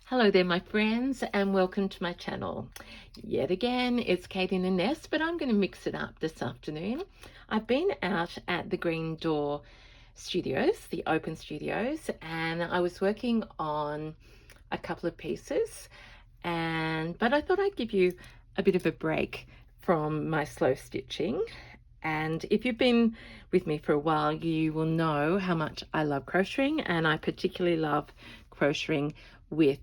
Hello there my friends, and welcome to my channel. Yet again it's Kate in the Nest, but I'm going to mix it up this afternoon. I've been out at the Green Door Studios, the open studios, and I was working on a couple of pieces, but I thought I'd give you a bit of a break from my slow stitching. And if you've been with me for a while, you will know how much I love crocheting, and I particularly love crocheting with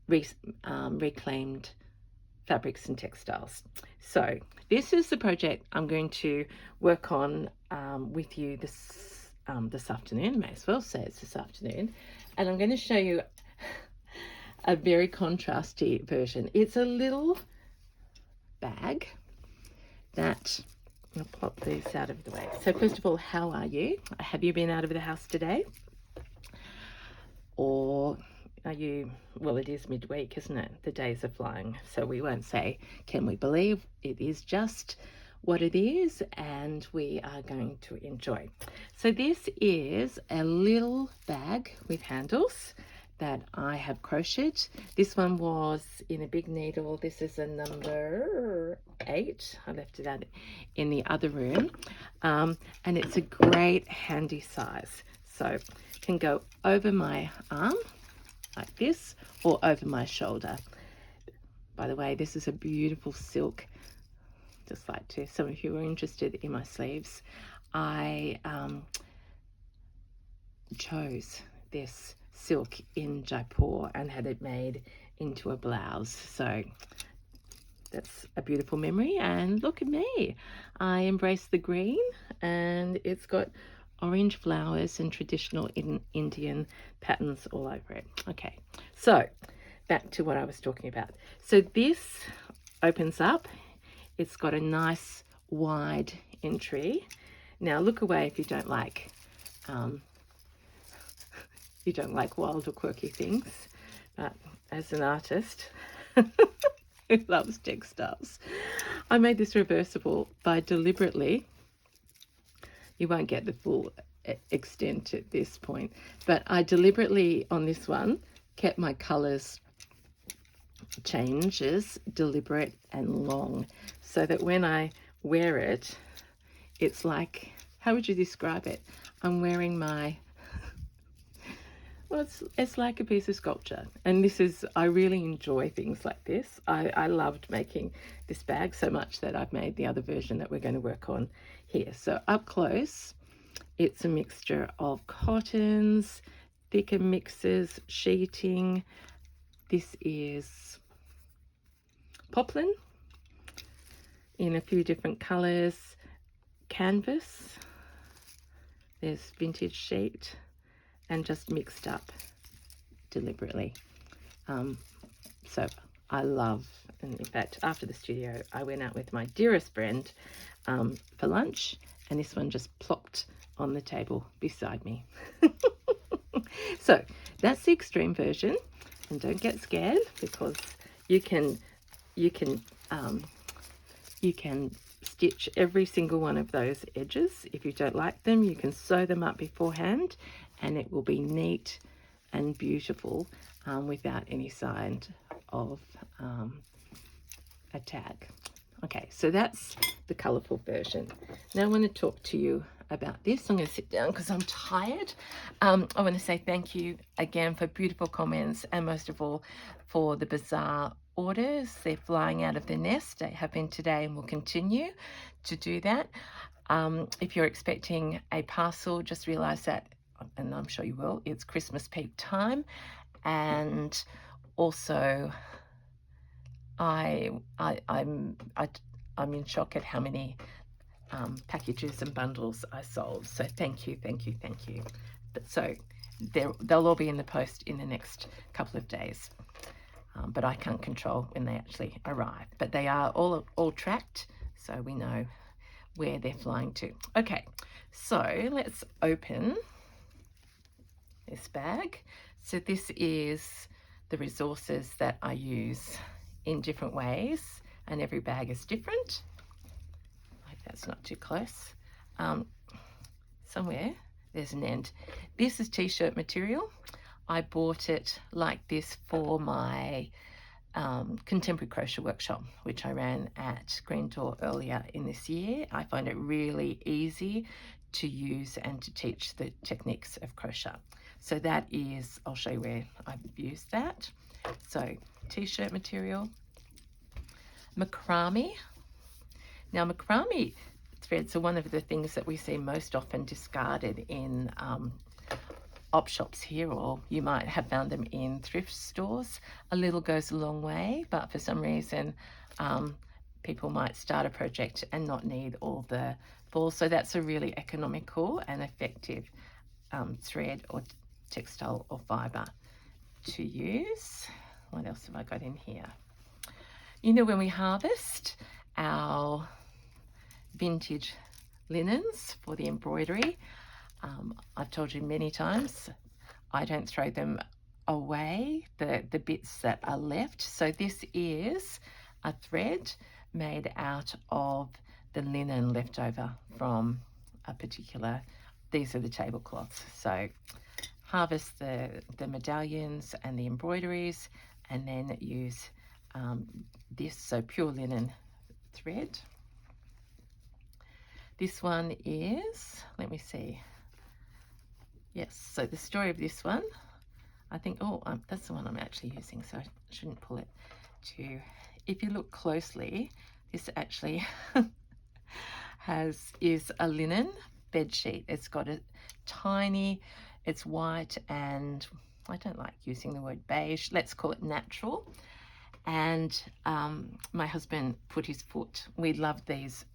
reclaimed fabrics and textiles. So this is the project I'm going to work on with you this afternoon. May as well say it's this afternoon, and I'm going to show you a very contrasty version. It's a little bag that I'll pop these out of the way. So first of all, how are you? Have you been out of the house today? Or are you, well, it is midweek, isn't it? The days are flying, so we won't say can we believe. It is just what it is, and we are going to enjoy. So this is a little bag with handles that I have crocheted. This one was in a big needle. This is a number 8. I left it out in the other room, and it's a great handy size. So can go over my arm like this, or over my shoulder. By the way, this is a beautiful silk. Just like to, some of you are interested in my sleeves, I chose this silk in Jaipur and had it made into a blouse. So that's a beautiful memory. And look at me, I embrace the green, and it's got orange flowers and traditional Indian patterns all over it. Okay, so back to what I was talking about. So this opens up. It's got a nice wide entry. Now look away if you don't like wild or quirky things, but as an artist who loves textiles, I made this reversible by deliberately, you won't get the full extent at this point, but I deliberately on this one kept my colors changes deliberate and long, so that when I wear it, it's like, how would you describe it? I'm wearing my, well, it's like a piece of sculpture. And this is, I really enjoy things like this. I loved making this bag so much that I've made the other version that we're going to work on here. So up close, it's a mixture of cottons, thicker mixes, sheeting. This is poplin in a few different colors, canvas, there's vintage sheet, and just mixed up deliberately. So I love, and in fact after the studio I went out with my dearest friend for lunch, and this one just plopped on the table beside me. So that's the extreme version, and don't get scared, because you can stitch every single one of those edges. If you don't like them, you can sew them up beforehand, and it will be neat and beautiful without any sign of a tag. Okay, so that's the colourful version. Now I want to talk to you about this. I'm going to sit down because I'm tired. I want to say thank you again for beautiful comments, and most of all for the bizarre orders. They're flying out of the nest. They have been today and will continue to do that. If you're expecting a parcel, just realize that, and I'm sure you will, it's Christmas peak time. And also I'm in shock at how many packages and bundles I sold. So thank you. But so they'll all be in the post in the next couple of days. But I can't control when they actually arrive. But they are all tracked, so we know where they're flying to. Okay, so let's open this bag. So this is the resources that I use in different ways, and every bag is different. I hope that's not too close. Somewhere there's an end. This is t-shirt material. I bought it like this for my contemporary crochet workshop, which I ran at Green Door earlier in this year. I find it really easy to use and to teach the techniques of crochet. So that is, I'll show you where I've used that. So t-shirt material, macrame. Now macrame threads are one of the things that we see most often discarded in op shops here, or you might have found them in thrift stores. A little goes a long way, but for some reason people might start a project and not need all the balls. So that's a really economical and effective thread or textile or fibre to use. What else have I got in here? You know, when we harvest our vintage linens for the embroidery, I've told you many times, I don't throw them away, the bits that are left. So this is a thread made out of the linen left over from a particular, these are the tablecloths. So harvest the medallions and the embroideries, and then use this, so pure linen thread. This one is, let me see. Yes, so the story of this one, I think, that's the one I'm actually using, so I shouldn't pull it too. If you look closely, this actually is a linen bed sheet. It's got a tiny, it's white, and I don't like using the word beige, let's call it natural. And my husband put his foot, we loved these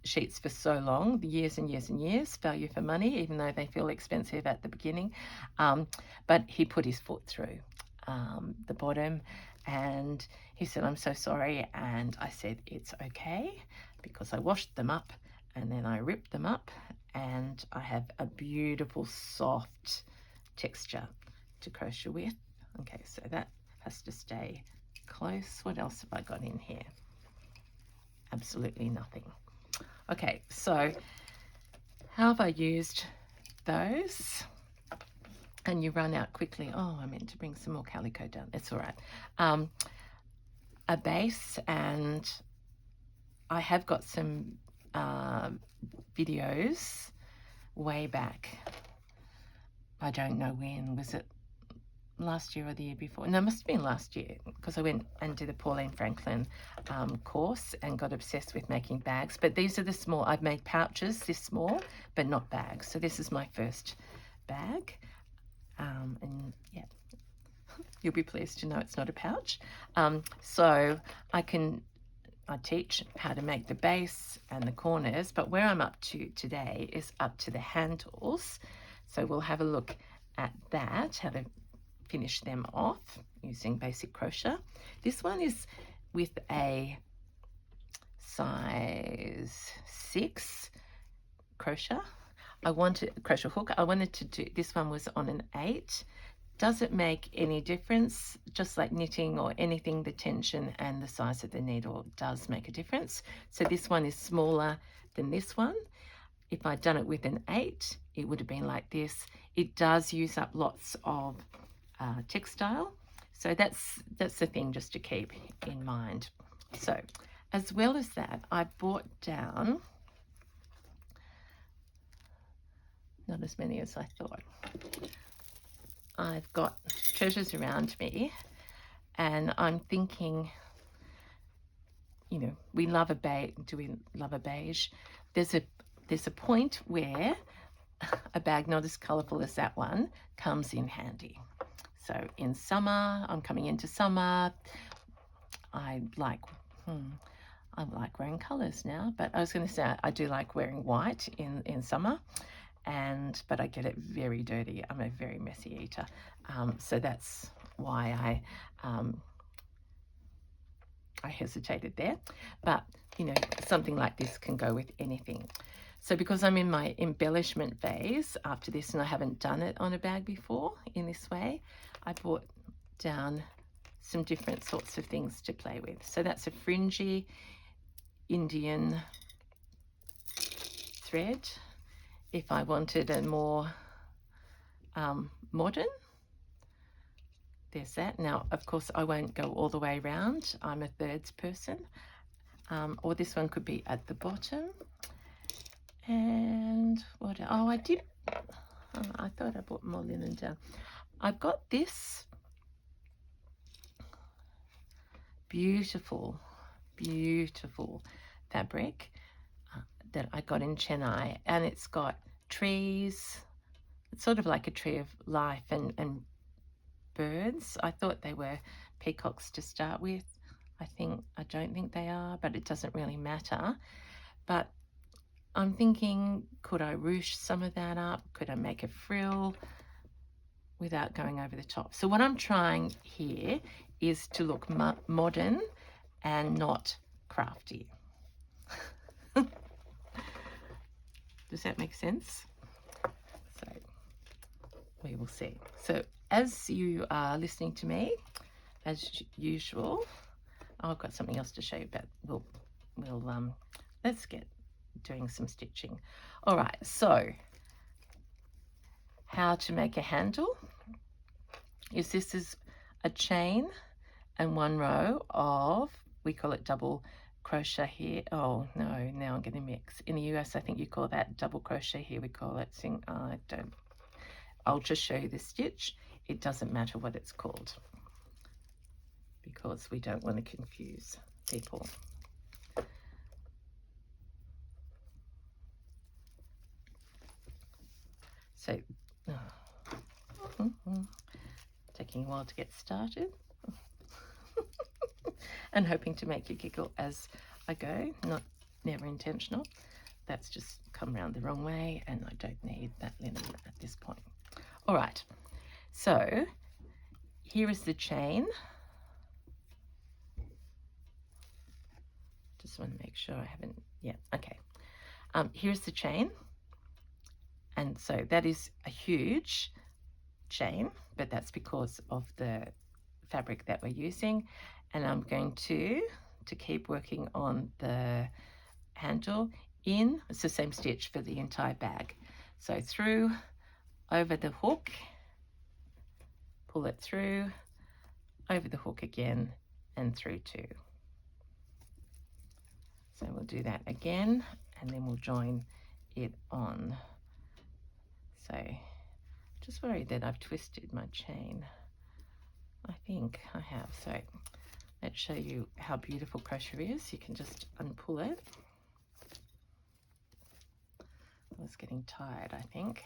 sheets for so long, years and years and years, value for money, even though they feel expensive at the beginning. But he put his foot through the bottom, and he said, I'm so sorry. And I said, it's okay, because I washed them up and then I ripped them up, and I have a beautiful soft texture to crochet with. Okay, so that has to stay close. What else have I got in here? Absolutely nothing. Okay, so how have I used those? And you run out quickly. Oh, I meant to bring some more calico down. It's all right. A base, and I have got some videos way back. I don't know when. Was it last year or the year before? No, it must have been last year, because I went and did a Pauline Franklin course and got obsessed with making bags. But these are the small, I've made pouches this small, but not bags. So this is my first bag. And yeah, you'll be pleased to know it's not a pouch. So I teach how to make the base and the corners, but where I'm up to today is up to the handles. So we'll have a look at that, how to finish them off using basic crochet. This one is with a size 6 crochet. Crochet hook. I wanted to do, this one was on an 8. Does it make any difference? Just like knitting or anything, the tension and the size of the needle does make a difference. So this one is smaller than this one. If I'd done it with an 8, it would have been like this. It does use up lots of textile, so that's the thing just to keep in mind. So as well as that, I brought down, not as many as I thought. I've got treasures around me, and I'm thinking, you know, we love a beige. Do we love a beige? There's a point where a bag not as colourful as that one comes in handy. So in summer, I'm coming into summer, I like wearing colours now, but I was going to say I do like wearing white in summer, but I get it very dirty. I'm a very messy eater, so that's why I hesitated there. But you know, something like this can go with anything. So because I'm in my embellishment phase after this, and I haven't done it on a bag before in this way, I brought down some different sorts of things to play with. So that's a fringy Indian thread. If I wanted a more modern there's that. Now, of course, I won't go all the way around. I'm a thirds person. Or this one could be at the bottom. And what? Oh, I did. Oh, I thought I put more linen down. I've got this beautiful, beautiful fabric that I got in Chennai, and it's got trees. It's sort of like a tree of life and birds. I thought they were peacocks to start with. I don't think they are, but it doesn't really matter. But I'm thinking, could I ruche some of that up? Could I make a frill without going over the top? So what I'm trying here is to look modern and not crafty. Does that make sense? So we will see. So as you are listening to me, as usual, I've got something else to show you, but let's get doing some stitching. All right, so how to make a handle is this is a chain and one row of, we call it double crochet here. Oh no, now I'm getting a mix. In the US, I think you call that double crochet. Here we call it I'll just show you the stitch. It doesn't matter what it's called because we don't want to confuse people. So, taking a while to get started and hoping to make you giggle as I go, never intentional. That's just come around the wrong way, and I don't need that linen at this point. All right, so here is the chain. Just want to make sure I haven't, yeah, okay. Here's the chain. And so that is a huge chain, but that's because of the fabric that we're using. And I'm going to keep working on the handle in, it's the same stitch for the entire bag. So through, over the hook, pull it through, over the hook again, and through two. So we'll do that again, and then we'll join it on. So just worried that I've twisted my chain. I think I have. So let's show you how beautiful crochet is. You can just unpull it. I was getting tired, I think.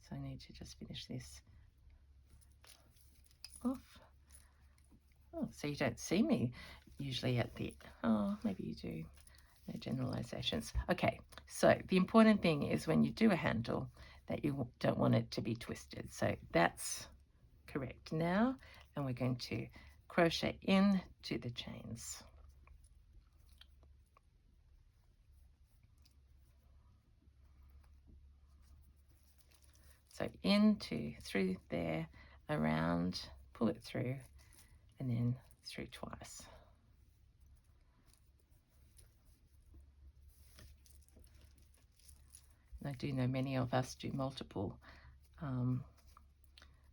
So I need to just finish this off. Oh, so you don't see me usually at the, oh, maybe you do. No generalizations. Okay, so the important thing is when you do a handle that you don't want it to be twisted. So that's correct now, and we're going to crochet into the chains. So through there, around, pull it through, and then through twice. And I do know many of us do multiple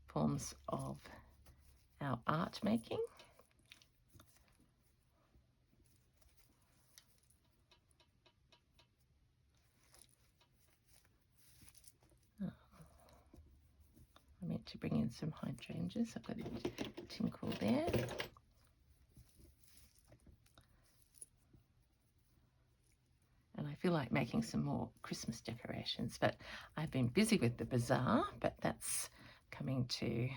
forms of our art making. I meant to bring in some hydrangeas. I've got a tinkle there. And I feel like making some more Christmas decorations, but I've been busy with the bazaar, but that's coming to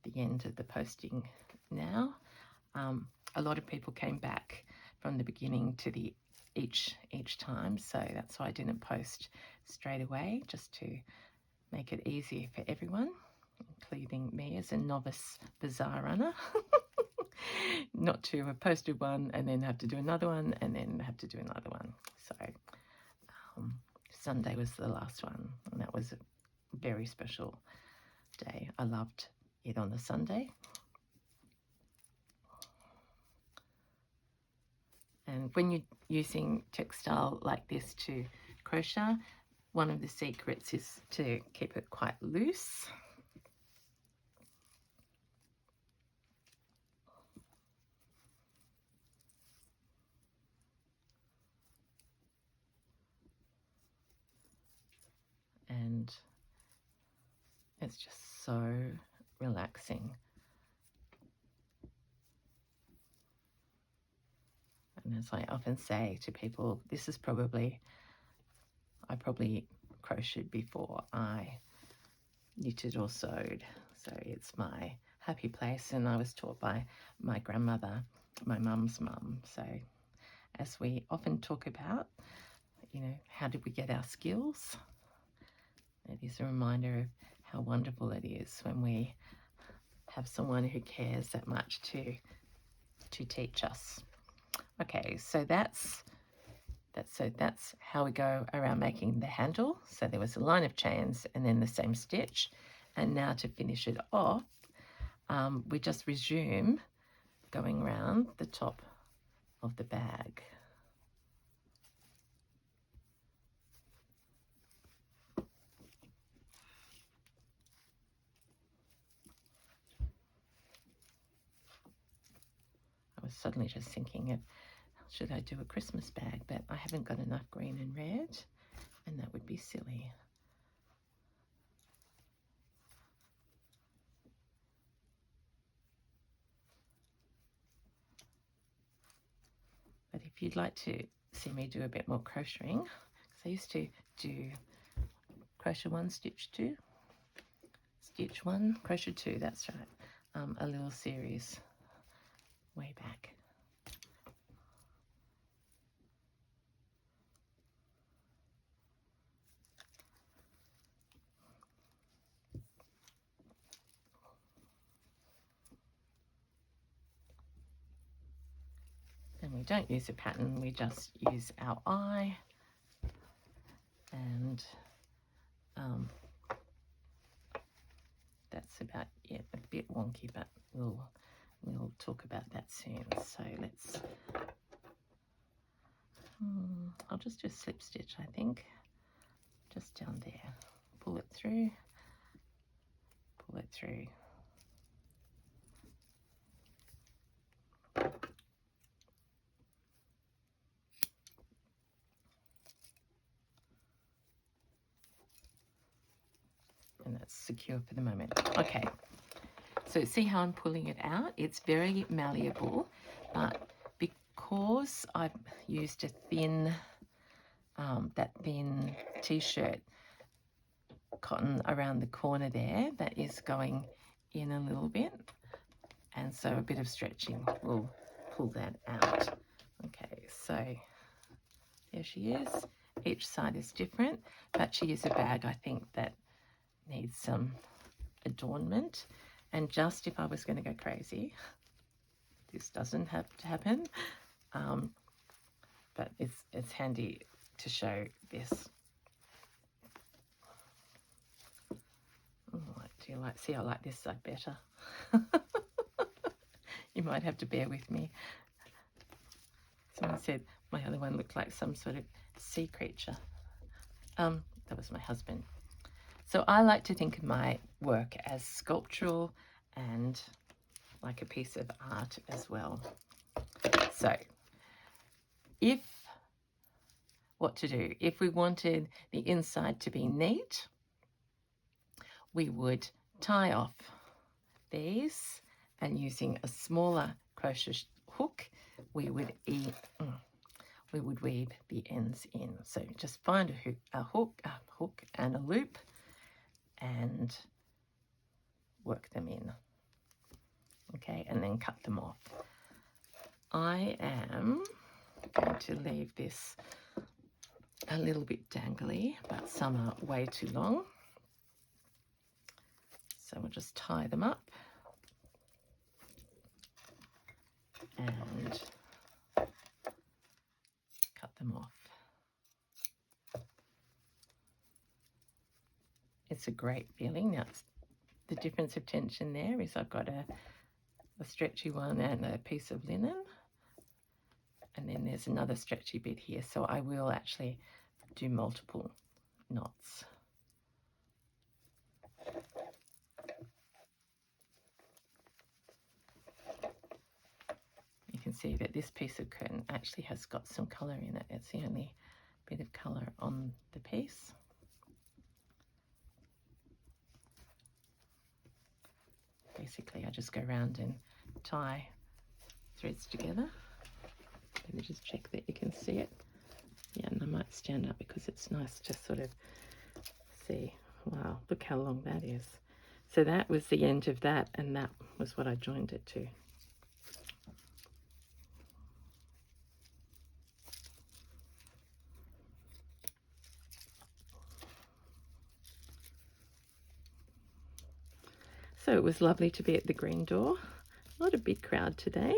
the end of the posting now. A lot of people came back from the beginning to the each time, so that's why I didn't post straight away, just to make it easier for everyone, including me as a novice bazaar runner. Not to have posted one and then have to do another one and then have to do another one. So Sunday was the last one, and that was a very special day. I loved it on the Sunday. And And when you're using textile like this to crochet, one of the secrets is to keep it quite loose. And it's just so relaxing. And as I often say to people, this is probably, I probably crocheted before I knitted or sewed. So it's my happy place, and I was taught by my grandmother, my mum's mum. So as we often talk about, you know, how did we get our skills? It is a reminder of how wonderful it is when we have someone who cares that much to teach us. Okay, so that's how we go around making the handle. So there was a line of chains and then the same stitch. And now to finish it off, we just resume going around the top of the bag. I was suddenly just thinking of, should I do a Christmas bag? But I haven't got enough green and red, and that would be silly. But if you'd like to see me do a bit more crocheting, because I used to do crochet 1, stitch 2, stitch 1, crochet 2, that's right, a little series way back. And we don't use a pattern, we just use our eye, and that's about it. A bit wonky, but we'll talk about that soon. So let's, I'll just do a slip stitch, I think, just down there. Pull it through, pull it through. And that's secure for the moment. Okay, so see how I'm pulling it out? It's very malleable, but because I've used a thin, that thin t-shirt cotton around the corner there, that is going in a little bit, and so a bit of stretching will pull that out. Okay, so there she is. Each side is different, but she is a bag, I think, that needs some adornment. And just if I was going to go crazy, this doesn't have to happen, but it's handy to show this. Do you like, see, I like this side better. You might have to bear with me. Someone said my other one looked like some sort of sea creature. That was my husband. So I like to think of my work as sculptural and like a piece of art as well. So what to do? If we wanted the inside to be neat, we would tie off these, and using a smaller crochet hook, we would weave the ends in. So just find a hook and a loop, and work them in. Okay, and then cut them off. I am going to leave this a little bit dangly, but some are way too long. So we'll just tie them up and cut them off. It's a great feeling. Now, the difference of tension there is I've got a stretchy one and a piece of linen, And then there's another stretchy bit here, so I will actually do multiple knots. You can see that this piece of curtain actually has got some colour in it. It's the only bit of colour on the piece. Basically, I just go around and tie threads together. Let me just check that you can see it. Yeah, and I might stand up because it's nice to sort of see. Wow, look how long that is. So that was the end of that, and that was what I joined it to. So it was lovely to be at the green door. Not a big crowd today.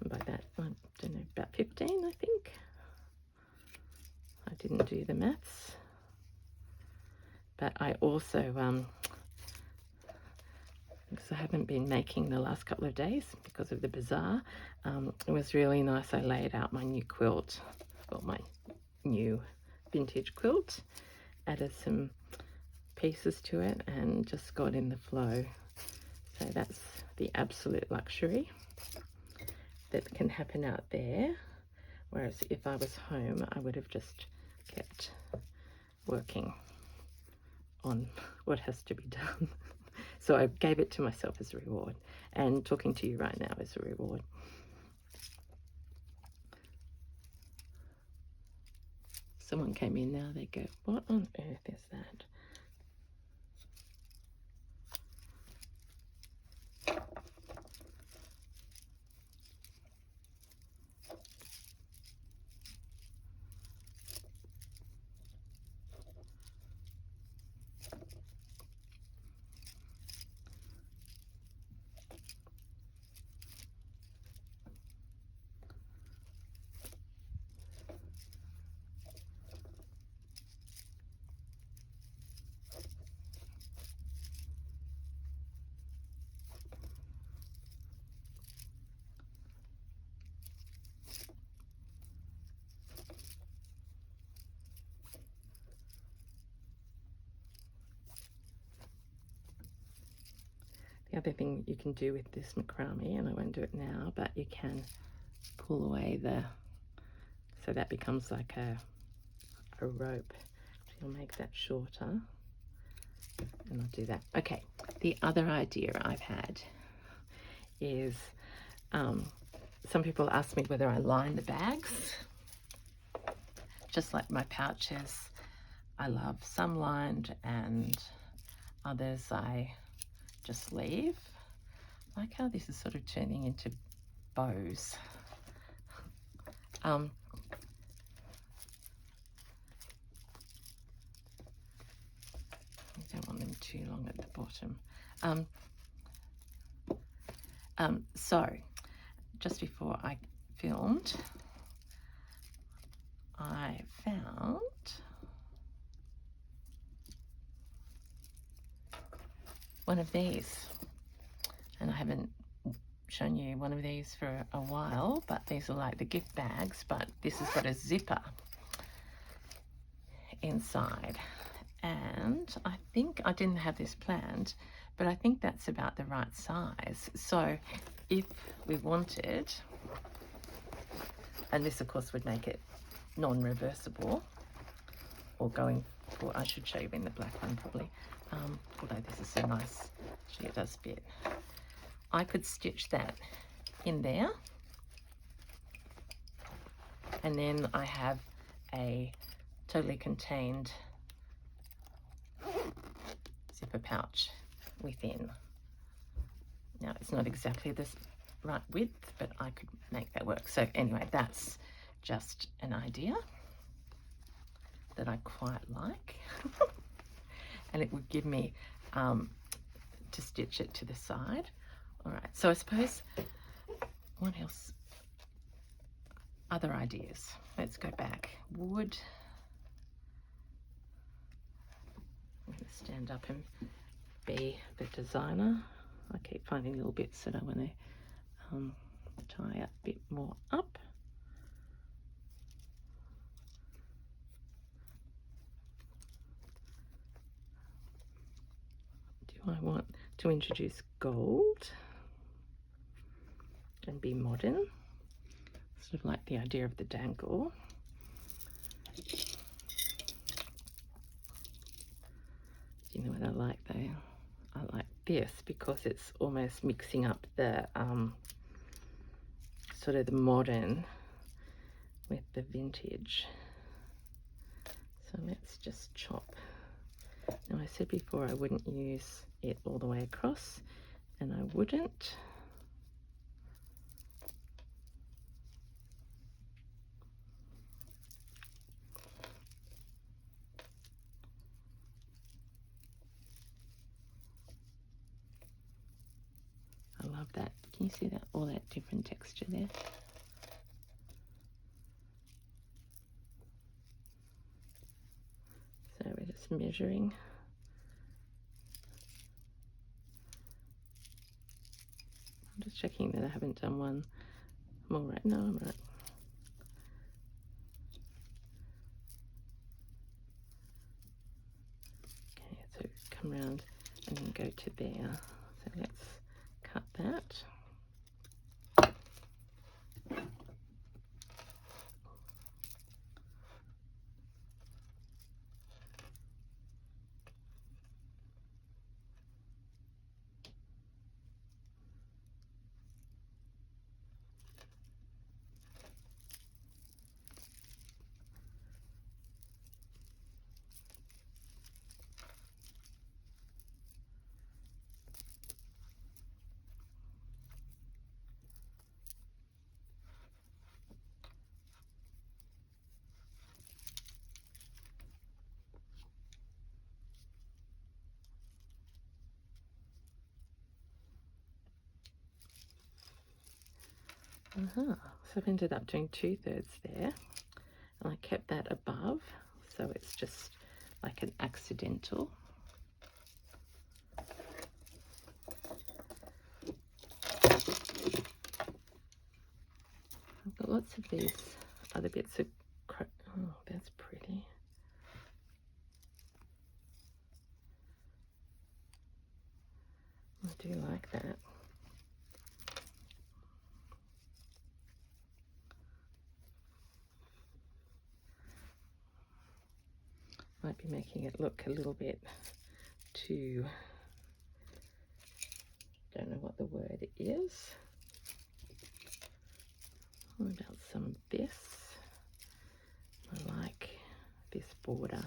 And by that, I don't know, about 15, I think. I didn't do the maths. But I also, because I haven't been making the last couple of days because of the bazaar, it was really nice. I laid out my new quilt, well, my new vintage quilt, added some pieces to it and just got in the flow. So that's the absolute luxury that can happen out there, whereas if I was home I would have just kept working on what has to be done. So I gave it to myself as a reward, and talking to you right now is a reward. Someone came in now, they go, what on earth is that? The other thing you can do with this macrame, and I won't do it now, but you can pull away so that becomes like a rope. I'll make that shorter, and I'll do that. Okay, the other idea I've had is, some people ask me whether I line the bags, just like my pouches. I love some lined and others I just leave. I like how this is sort of turning into bows. I don't want them too long at the bottom. So just before I filmed, I found one of these, and I haven't shown you one of these for a while, but these are like the gift bags, but this has got a zipper inside, and I think I didn't have this planned, but I think that's about the right size. So if we wanted, and this of course would make it non-reversible, or going for, I should show you in the black one probably, although this is so nice, actually it does fit. I could stitch that in there, and then I have a totally contained zipper pouch within. Now it's not exactly this right width, but I could make that work. So anyway, that's just an idea that I quite like. And it would give me to stitch it to the side. All right, so I suppose, what else? Other ideas. Let's go back. Wood. I'm going to stand up and be the designer. I keep finding little bits that I want to tie a bit more up. Do I want to introduce gold and be modern? Sort of like the idea of the dangle. You know what I like though? I like this because it's almost mixing up the sort of the modern with the vintage. So let's just chop. Now I said before I wouldn't use it all the way across, and I wouldn't. I love that. Can you see that? All that different texture there. So we're just measuring. I'm just checking that I haven't done one. I'm all right. No, I'm right. Okay, so come around and then go to there. So let's cut that. So I've ended up doing 2/3 there, and I kept that above, so it's just like an accidental. I've got lots of these other bits of oh, that's pretty. I do like that. Might be making it look a little bit too, don't know what the word is. What about some of this? I like this border.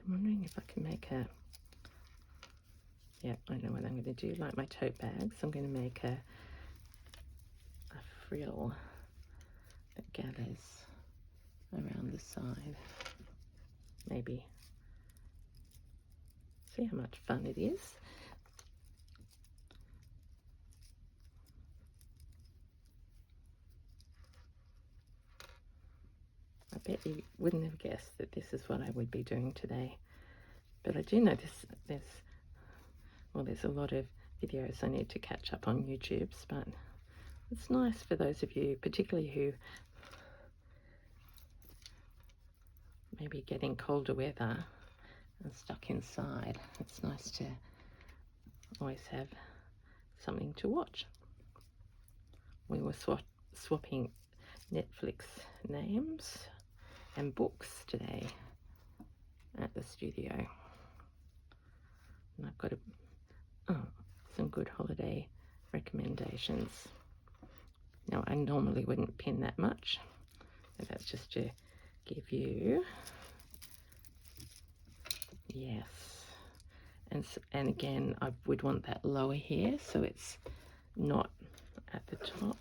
I'm wondering if I can make a, yeah, I know what I'm going to do, like my tote bags. I'm going to make a frill that gathers around the side. Maybe. See how much fun it is. I bet you wouldn't have guessed that this is what I would be doing today. But I do know there's a lot of videos I need to catch up on YouTube's, but it's nice for those of you, particularly who maybe getting colder weather and stuck inside. It's nice to always have something to watch. We were swapping Netflix names and books today at the studio, and I've got some good holiday recommendations. Now I normally wouldn't pin that much, but that's just to give you, yes, and again I would want that lower here so it's not at the top.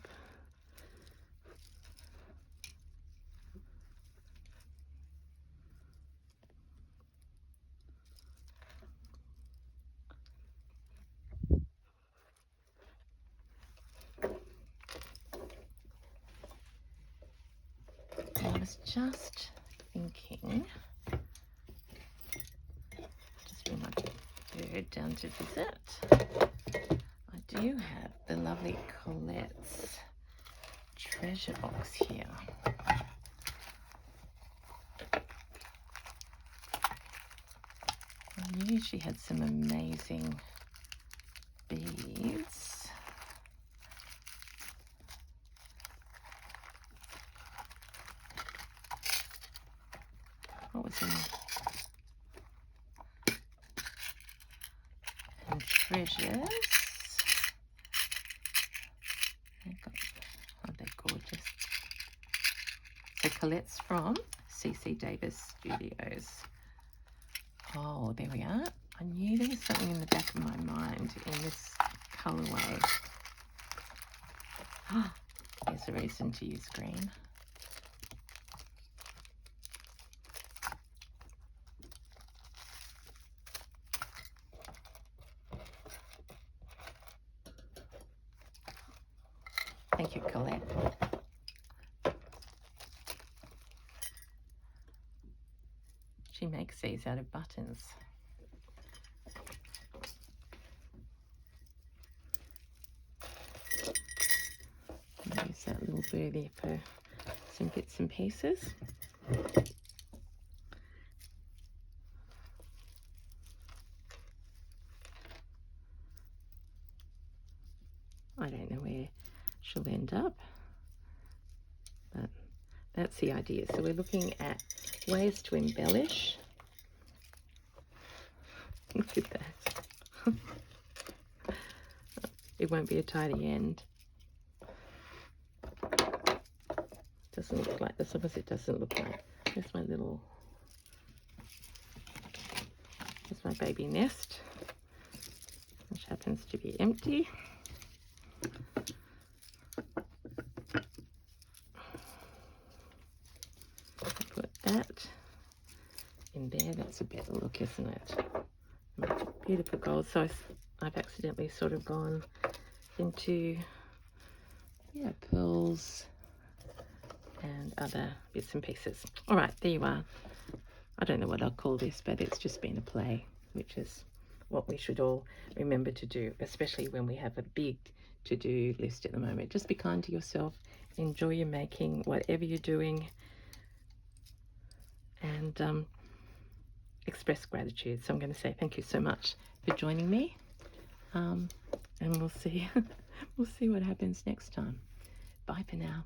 I was just thinking, just bring my bird down to visit. I do have the lovely Colette's treasure box here. I knew she had some amazing beads. What was in it? And treasures. Oh, they're gorgeous. So Colette's from CC Davis Studios. Oh, there we are. I knew there was something in the back of my mind in this colourway. Oh, there's a reason to use green. Thank you, Colette. She makes these out of buttons. Use that little birdie for some bits and pieces. I don't know where she'll end up, but that's the idea. So we're looking at ways to embellish. Look at that. It won't be a tidy end. Doesn't look like this. Opposite doesn't look like. There's my little, there's my baby nest, which happens to be empty. Put that in there. That's a better look, isn't it? Beautiful gold. So I've accidentally sort of gone into, yeah, pearls and other bits and pieces. All right, there you are. I don't know what I'll call this, but it's just been a play, which is what we should all remember to do, especially when we have a big to-do list at the moment. Just be kind to yourself, enjoy your making, whatever you're doing, and express gratitude. So I'm going to say thank you so much for joining me, and we'll see we'll see what happens next time. Bye for now.